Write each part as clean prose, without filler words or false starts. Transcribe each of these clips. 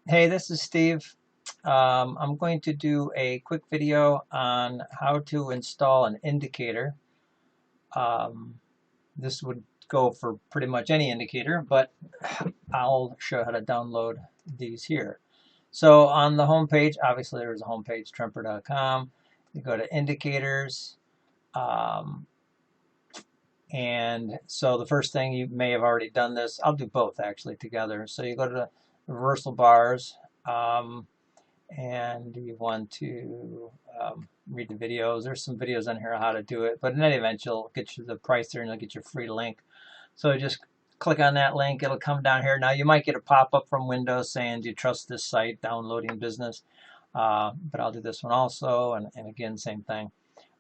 Hey, this is Steve. I'm going to do a quick video on how to install an indicator. Um, this would go for pretty much any indicator, but I'll show how to download these here. So on the home page, obviously there's a home page, tremper.com. You go to indicators. Um, and so the first thing, you may have already done this. I'll do both actually together. So you go to the reversal bars. And you want to read the videos. There's some videos on here on how to do it, but in any event, you'll get you the price there and you'll get your free link. So just click on that link. It'll come down here. Now you might get a pop-up from Windows saying, do you trust this site, downloading business? But I'll do this one also, and again, same thing.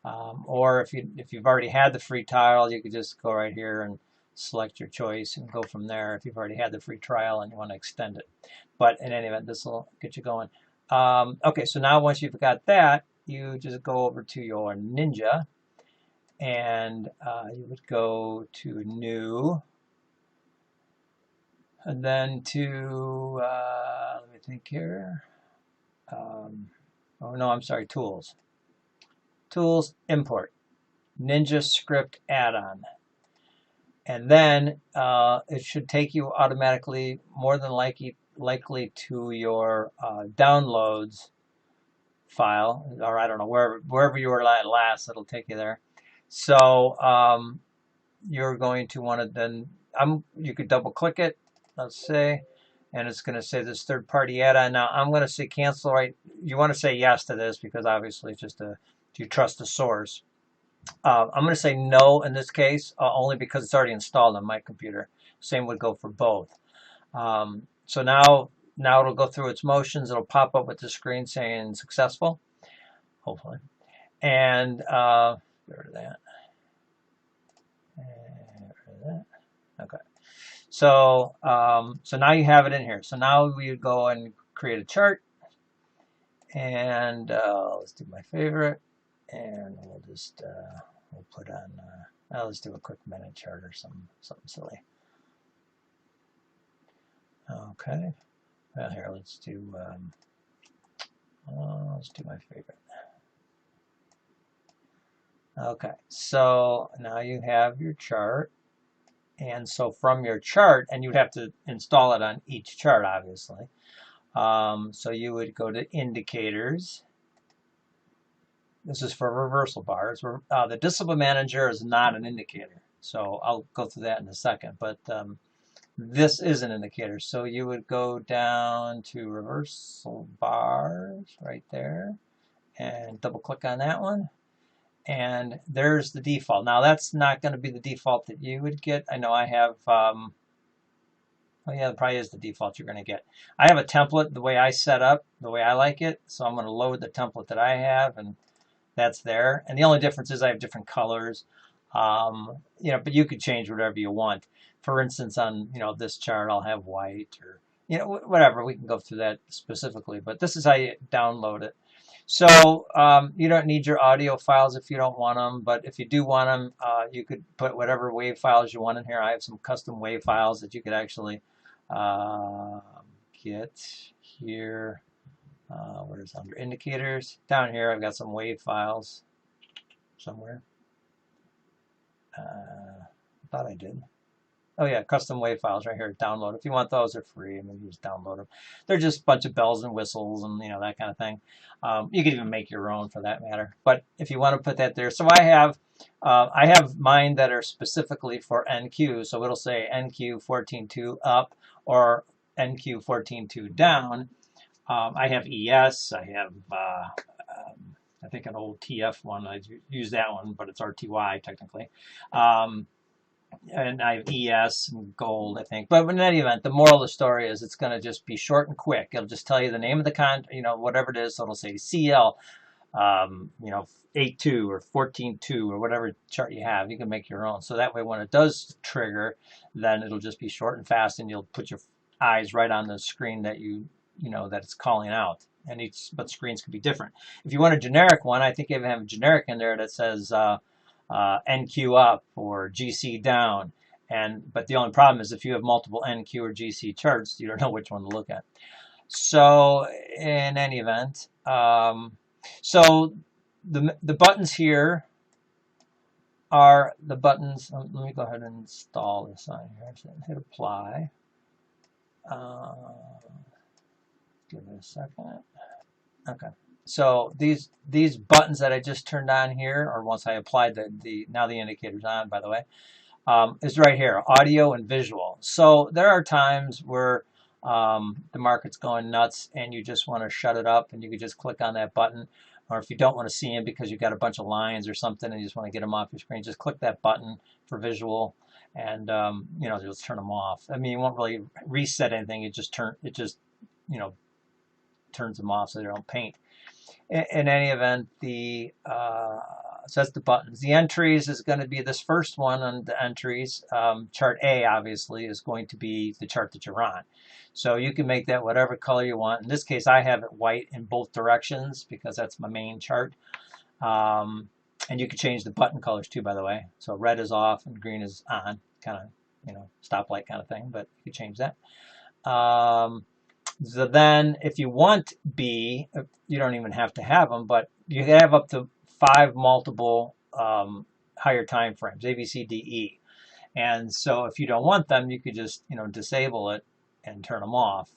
Or if you've already had the free trial, you could just go right here and select your choice and go from there if you've already had the free trial and you want to extend it. But in any event, this will get you going. Okay, so now once you've got that, you just go over to your Ninja, and you would go to New, and then to, let me think here. Oh no, I'm sorry, Tools. Tools, Import, Ninja Script Add-on. And then it should take you automatically, more than likely to your downloads file, or I don't know, wherever you were at last, it'll take you there. So you're going to want to then, you could double click it, let's say, and it's going to say this third-party add-on. Now I'm going to say cancel, right? You want to say yes to this because obviously it's just do you trust the source? I'm going to say no in this case, only because it's already installed on my computer. Same would go for both. So now it'll go through its motions. It'll pop up with the screen saying successful, hopefully. And get rid of that. And get rid of that. Okay. So so now you have it in here. So now we go and create a chart. And let's do my favorite. And we'll just we'll put on. Let's do a quick minute chart or something silly. Okay. Well, here let's do my favorite. Okay, so now you have your chart, and so from your chart, and you'd have to install it on each chart, obviously. So you would go to indicators. This is for reversal bars. The discipline manager is not an indicator, so I'll go through that in a second. But this is an indicator, so you would go down to reversal bars right there, and double click on that one. And there's the default. Now that's not going to be the default that you would get. I know I have, oh yeah, it probably is the default you're going to get. I have a template the way I set up, the way I like it. So I'm going to load the template that I have, and that's there. And the only difference is I have different colors. But you could change whatever you want. For instance, on, this chart, I'll have white or, whatever. We can go through that specifically, but this is how you download it. So you don't need your audio files if you don't want them, but if you do want them, you could put whatever WAV files you want in here. I have some custom WAV files that you could actually get here. Where is it? Under indicators? Down here, I've got some WAV files somewhere. I thought I did. Oh yeah, custom WAV files right here. Download. If you want those, they're free. I mean, you just download them. They're just a bunch of bells and whistles and that kind of thing. You could even make your own for that matter. But if you want to put that there, so I have mine that are specifically for NQ. So it'll say NQ 14.2 up or NQ 14.2 down. I have ES. I have I think an old TF one. I use that one, but it's RTY technically. And I have ES and gold, I think. But in any event, the moral of the story is it's going to just be short and quick. It'll just tell you the name of the whatever it is. So it'll say CL, 8.2 or 14.2 or whatever chart you have. You can make your own. So that way when it does trigger, then it'll just be short and fast, and you'll put your eyes right on the screen that that it's calling out. But screens could be different. If you want a generic one, I think you even have a generic in there that says NQ up or GC down. But the only problem is if you have multiple NQ or GC charts, you don't know which one to look at. So in any event, so the buttons here are the buttons. Let me go ahead and install this on here. So hit apply. Give it a second. Okay. So these buttons that I just turned on here, or once I applied now the indicator's on, by the way, is right here, audio and visual. So there are times where the market's going nuts and you just want to shut it up, and you could just click on that button. Or if you don't want to see them because you've got a bunch of lines or something and you just want to get them off your screen, just click that button for visual, and you know, just turn them off. I mean, you won't really reset anything. It just you know, turns them off so they don't paint. In any event, so that's the buttons. The entries is going to be this first one on the entries. Chart A, obviously, is going to be the chart that you're on. So you can make that whatever color you want. In this case, I have it white in both directions because that's my main chart. And you can change the button colors too, by the way. So red is off and green is on, kind of, you know, stoplight kind of thing, but you can change that. So then if you want B, you don't even have to have them, but you have up to 5 multiple higher time frames, A, B, C, D, E. And so if you don't want them, you could just, you know, disable it and turn them off,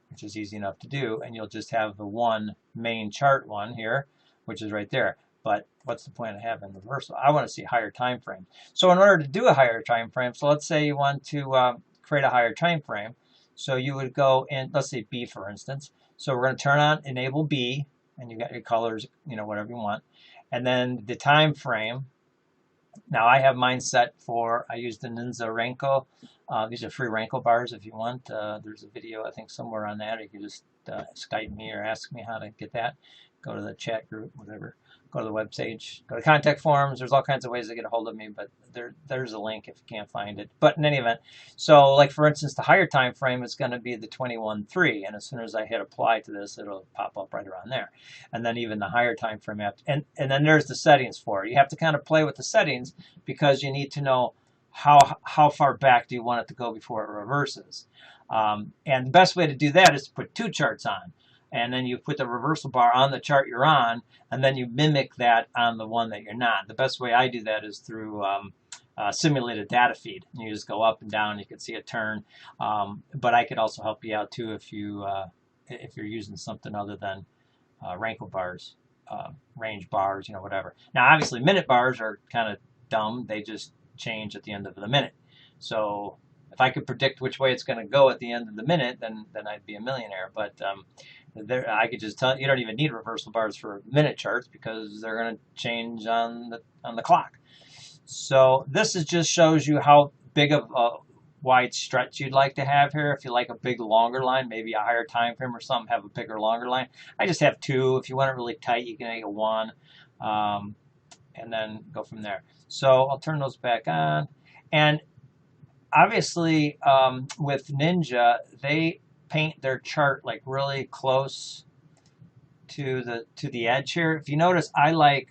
which is easy enough to do. And you'll just have the one main chart one here, which is right there. But what's the point of having reversal? I want to see higher time frame. So in order to do a higher time frame, so let's say you want to create a higher time frame. So you would go in, let's say B, for instance. So we're going to turn on enable B, and you got your colors, you know, whatever you want. And then the time frame. Now I have mine set for, I use the Ninja Renko. These are free Renko bars if you want. There's a video, I think, somewhere on that. You can just Skype me or ask me how to get that. Go to the chat group, whatever. Go to the webpage. Go to contact forums. There's all kinds of ways to get a hold of me, but there's a link if you can't find it. But in any event, so like for instance, the higher time frame is going to be the 21.3, and as soon as I hit apply to this, it'll pop up right around there. And then even the higher time frame, and then there's the settings for it. You have to kind of play with the settings because you need to know how far back do you want it to go before it reverses. And the best way to do that is to put 2 charts on. And then you put the reversal bar on the chart you're on, and then you mimic that on the one that you're not. The best way I do that is through simulated data feed. You just go up and down. You can see it turn. But I could also help you out too if you're using something other than Renko bars, range bars, you know, whatever. Now, obviously, minute bars are kind of dumb. They just change at the end of the minute. So if I could predict which way it's going to go at the end of the minute, then I'd be a millionaire. But I could just tell you don't even need reversal bars for minute charts because they're going to change on the clock. So this just shows you how big of a wide stretch you'd like to have here. If you like a big longer line, maybe a higher time frame or something, have a bigger longer line. I just have 2. If you want it really tight, you can make it 1, and then go from there. So I'll turn those back on. And obviously, with Ninja, they paint their chart like really close to the edge here. If you notice, I like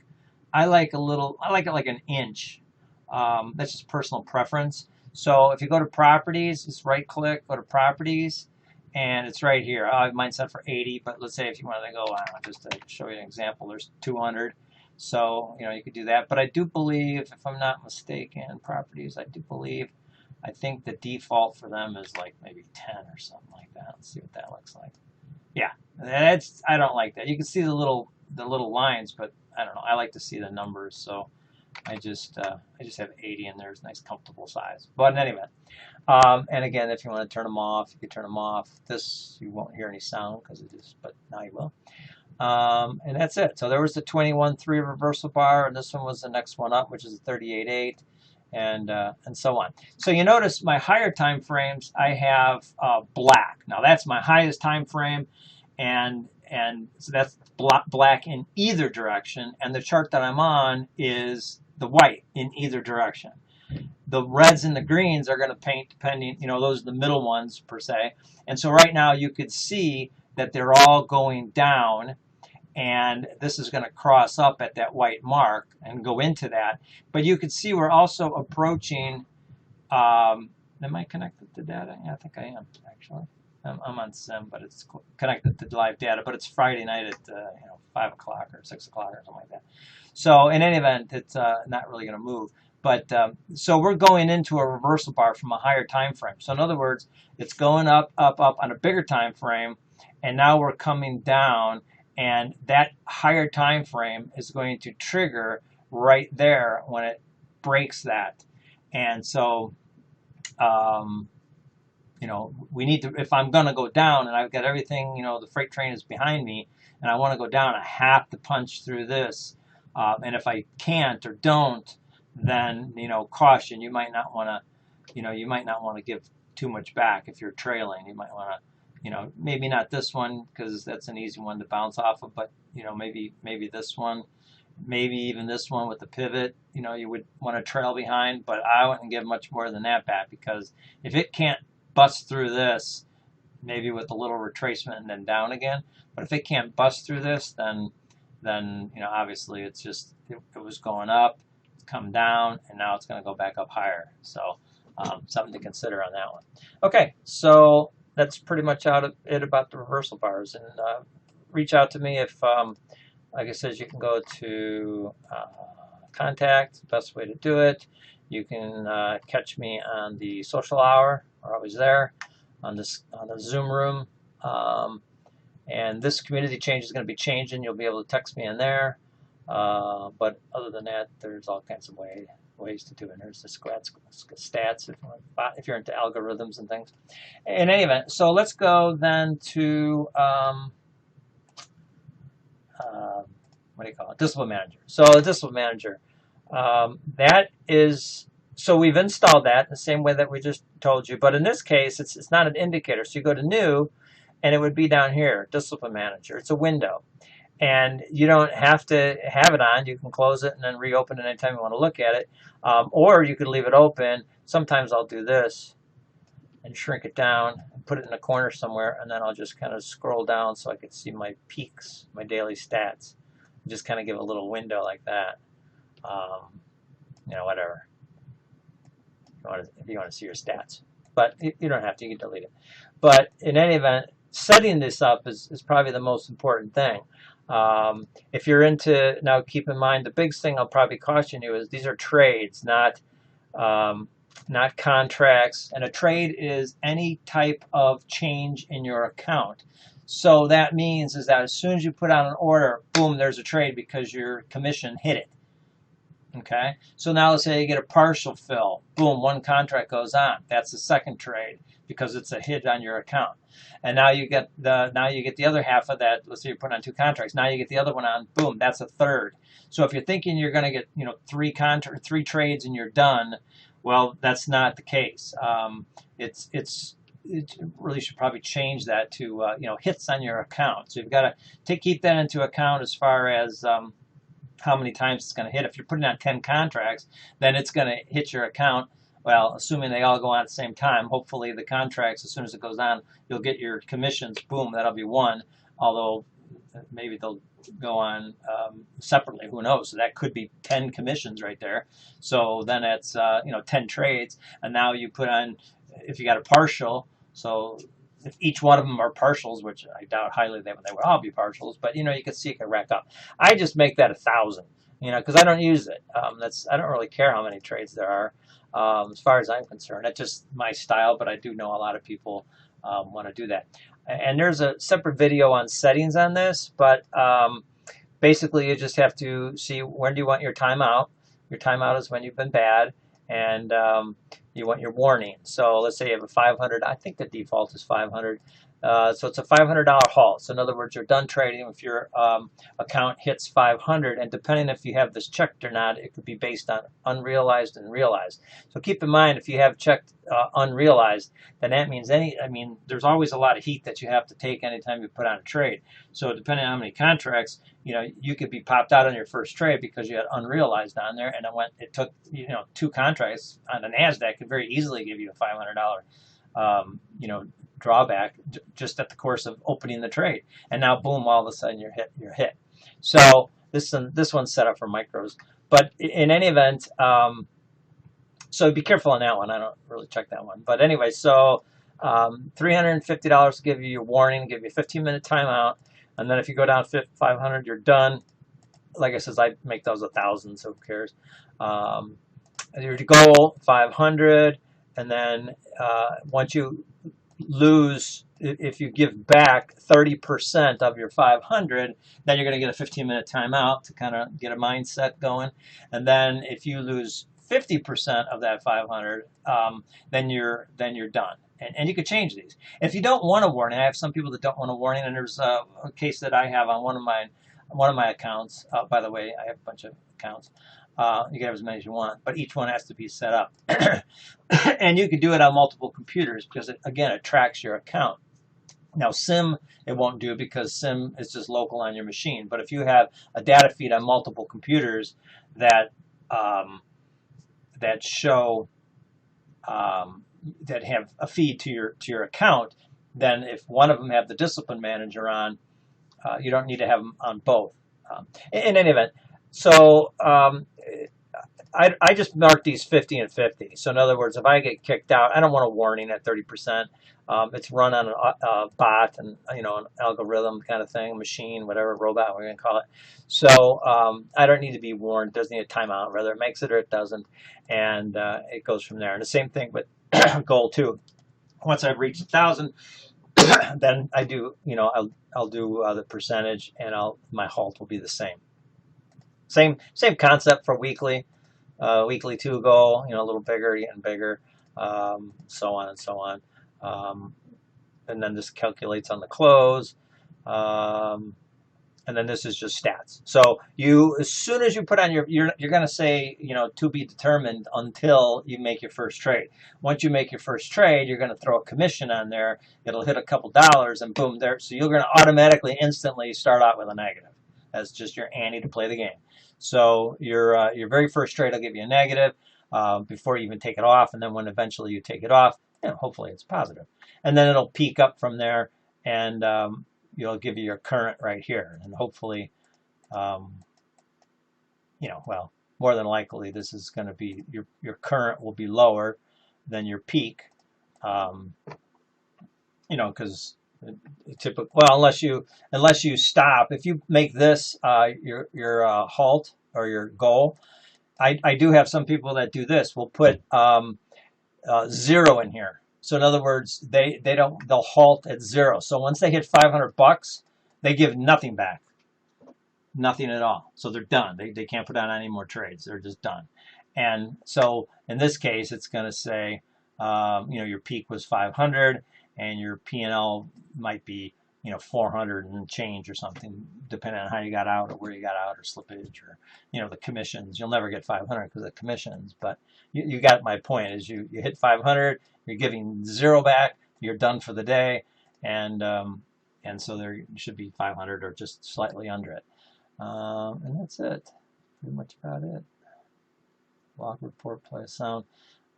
it like an inch. That's just personal preference. So if you go to properties, just right click, go to properties, and it's right here. I have mine set for 80, but let's say if you wanted to go, I don't know, just to show you an example, there's 200. So, you know, you could do that. But I do believe, if I'm not mistaken, properties, I think the default for them is like maybe 10 or something like that. Let's see what that looks like. Yeah, I don't like that. You can see the little lines, but I don't know. I like to see the numbers, so I just have 80 in there. It's a nice, comfortable size. But in any event, and again, if you want to turn them off, you can turn them off. This, you won't hear any sound because it is, but now you will. And that's it. So there was the 21.3 reversal bar, and this one was the next one up, which is the 38.8. And so on. So you notice my higher time frames, I have black. Now that's my highest time frame, and so that's black in either direction. And the chart that I'm on is the white in either direction. The reds and the greens are going to paint depending, you know, those are the middle ones per se. And so right now you could see that they're all going down. And this is going to cross up at that white mark and go into that. But you can see we're also approaching, am I connected to data? Yeah, I think I am, actually. I'm on Sim, but it's connected to live data. But it's Friday night at 5 o'clock or 6 o'clock or something like that. So in any event, it's not really going to move. But so we're going into a reversal bar from a higher time frame. So in other words, it's going up, up, up on a bigger time frame, and now we're coming down, and that higher time frame is going to trigger right there when it breaks that. And so we need to, if I'm going to go down and I've got everything, the freight train is behind me and I want to go down, I have to punch through this. And if I can't or don't, then, caution, you might not want to give too much back if you're trailing. You might want to, maybe not this one because that's an easy one to bounce off of, but, maybe this one, maybe even this one with the pivot, you would want to trail behind, but I wouldn't give much more than that back, because if it can't bust through this, maybe with a little retracement and then down again, but if it can't bust through this, then obviously it's just, it was going up, it's come down, and now it's going to go back up higher. So something to consider on that one. Okay, so that's pretty much it about the reversal bars, and reach out to me if like I said, you can go to contact, best way to do it. You can catch me on the social hour. We're always there on the Zoom room. And this community change is going to be changing. You'll be able to text me in there. But other than that, there's all kinds of ways to do it. There's the stats if you're into algorithms and things. In any event, so let's go then to what do you call it? Discipline Manager. So the Discipline Manager, that is, so we've installed that the same way that we just told you, but in this case, it's not an indicator. So you go to New, and it would be down here, Discipline Manager. It's a window, and you don't have to have it on. You can close it and then reopen it anytime you want to look at it, or you could leave it open. Sometimes I'll do this and shrink it down and put it in a corner somewhere, and then I'll just kind of scroll down so I can see my peaks, my daily stats. Just kind of give a little window like that. Whatever. If you want to see your stats. But you don't have to, you can delete it. But in any event, setting this up is probably the most important thing. If you're into, now keep in mind, the biggest thing I'll probably caution you is these are trades, not contracts. And a trade is any type of change in your account. So that means is that as soon as you put out an order, boom, there's a trade because your commission hit it. Okay? So now let's say you get a partial fill. Boom, one contract goes on. That's the second trade because it's a hit on your account. And now you get the other half of that. Let's say you put on two contracts. Now you get the other one on. Boom, that's a third. So if you're thinking you're going to get three trades and you're done, well, that's not the case. It really should probably change that to hits on your account. So you've got to keep that into account as far as how many times it's going to hit. If you're putting on 10 contracts, then it's going to hit your account. Well, assuming they all go on at the same time, hopefully the contracts, as soon as it goes on, you'll get your commissions. Boom, that'll be one. Although maybe they'll go on separately. Who knows? So that could be 10 commissions right there. So then it's 10 trades, and now you put on, if you got a partial. So if each one of them are partials, which I doubt highly they would all be partials, but you can see it can rack up. I just make that 1,000, because I don't use it. I don't really care how many trades there are, as far as I'm concerned. That's just my style, but I do know a lot of people want to do that. And there's a separate video on settings on this, but basically you just have to see when do you want your timeout. Your timeout is when you've been bad, and you want your warning. So let's say you have a 500. I think the default is 500. So it's a $500 halt. So in other words, you're done trading if your account hits 500, and depending if you have this checked or not, it could be based on unrealized and realized. So keep in mind, if you have checked unrealized, then that means there's always a lot of heat that you have to take anytime you put on a trade. So depending on how many contracts, you could be popped out on your first trade because you had unrealized on there, and it took two contracts on the NASDAQ could very easily give you a $500 drawback just at the course of opening the trade, and now boom, all of a sudden you're hit. So this one's set up for micros, but in any event, so be careful on that one. I don't really check that one, but anyway, so $350 to give you your warning, give you a 15-minute timeout, and then if you go down 500, you're done. Like I says, I make those 1,000, so who cares? Your goal 500, and then once you lose, if you give back 30% of your 500, then you're going to get a 15-minute timeout to kind of get a mindset going. And then if you lose 50% of that 500, then you're done. And you could change these. If you don't want a warning, I have some people that don't want a warning, and there's a case that I have on one of my accounts. By the way, I have a bunch of accounts. You can have as many as you want, but each one has to be set up. And you can do it on multiple computers because, again, it tracks your account. Now, SIM, it won't do because SIM is just local on your machine. But if you have a data feed on multiple computers that show that have a feed to your account, then if one of them have the discipline manager on, you don't need to have them on both. In any event, so I just mark these 50 and 50. So in other words, if I get kicked out, I don't want a warning at 30%. It's run on a bot and an algorithm kind of thing, machine, whatever, robot, we're going to call it. So I don't need to be warned. It doesn't need a timeout. Whether it makes it or it doesn't, and it goes from there. And the same thing with goal 2. Once I've reached 1,000, then I do, I'll do the percentage, and my halt will be the same. Same concept for weekly. Weekly 2 goal, a little bigger, getting bigger, so on and so on. And then this calculates on the close. And then this is just stats. So as soon as you put on you're going to say, to be determined until you make your first trade. Once you make your first trade, you're going to throw a commission on there. It'll hit a couple dollars and boom, there. So you're going to automatically, instantly start out with a negative. That's just your ante to play the game. So your very first trade will give you a negative before you even take it off, and then when eventually you take it off, hopefully it's positive. And then it'll peak up from there, and you'll give you your current right here, and hopefully, well, more than likely this is going to be your current will be lower than your peak, because typically, well, unless you stop. If you make this your halt or your goal, I do have some people that do this. We'll put 0 in here. So in other words, they'll halt at 0. So once they hit $500, they give nothing back, nothing at all. So they're done. They can't put on any more trades. They're just done. And so in this case, it's going to say, your peak was 500. And your P&L might be, 400 and change or something, depending on how you got out or where you got out or slippage or, the commissions. You'll never get 500 because of commissions, but you got my point. Is you hit 500, you're giving 0 back, you're done for the day, and so there should be 500 or just slightly under it. And that's it. Pretty much about it. Log report, play a sound.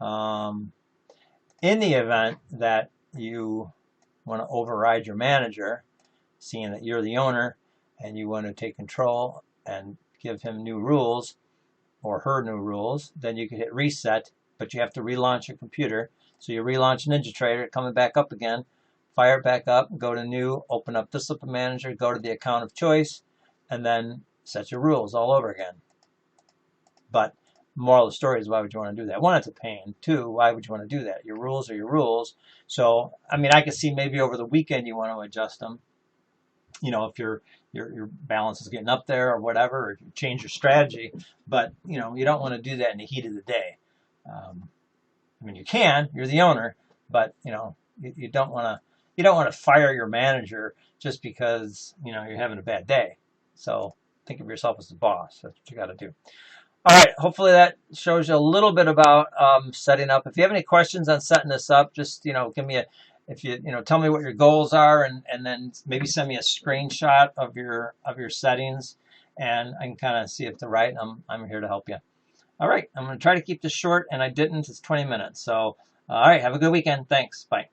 In the event that you want to override your manager, seeing that you're the owner and you want to take control and give him new rules or her new rules, then you can hit reset, but you have to relaunch your computer. So you relaunch NinjaTrader, coming back up again, fire it back up, go to new, open up Discipline Manager, go to the account of choice, and then set your rules all over again. But moral of the story is, why would you want to do that? One, it's a pain. Two, why would you want to do that? Your rules are your rules. So, I can see maybe over the weekend you want to adjust them. If your balance is getting up there or whatever, or change your strategy. But, you don't want to do that in the heat of the day. You can. You're the owner, but you don't want to fire your manager just because you're having a bad day. So think of yourself as the boss. That's what you got to do. All right, hopefully that shows you a little bit about setting up. If you have any questions on setting this up, just give me tell me what your goals are, and then maybe send me a screenshot of your settings, and I can kind of see if they're right. I'm here to help you. All right, I'm going to try to keep this short, and I didn't. It's 20 minutes. So, all right, have a good weekend. Thanks. Bye.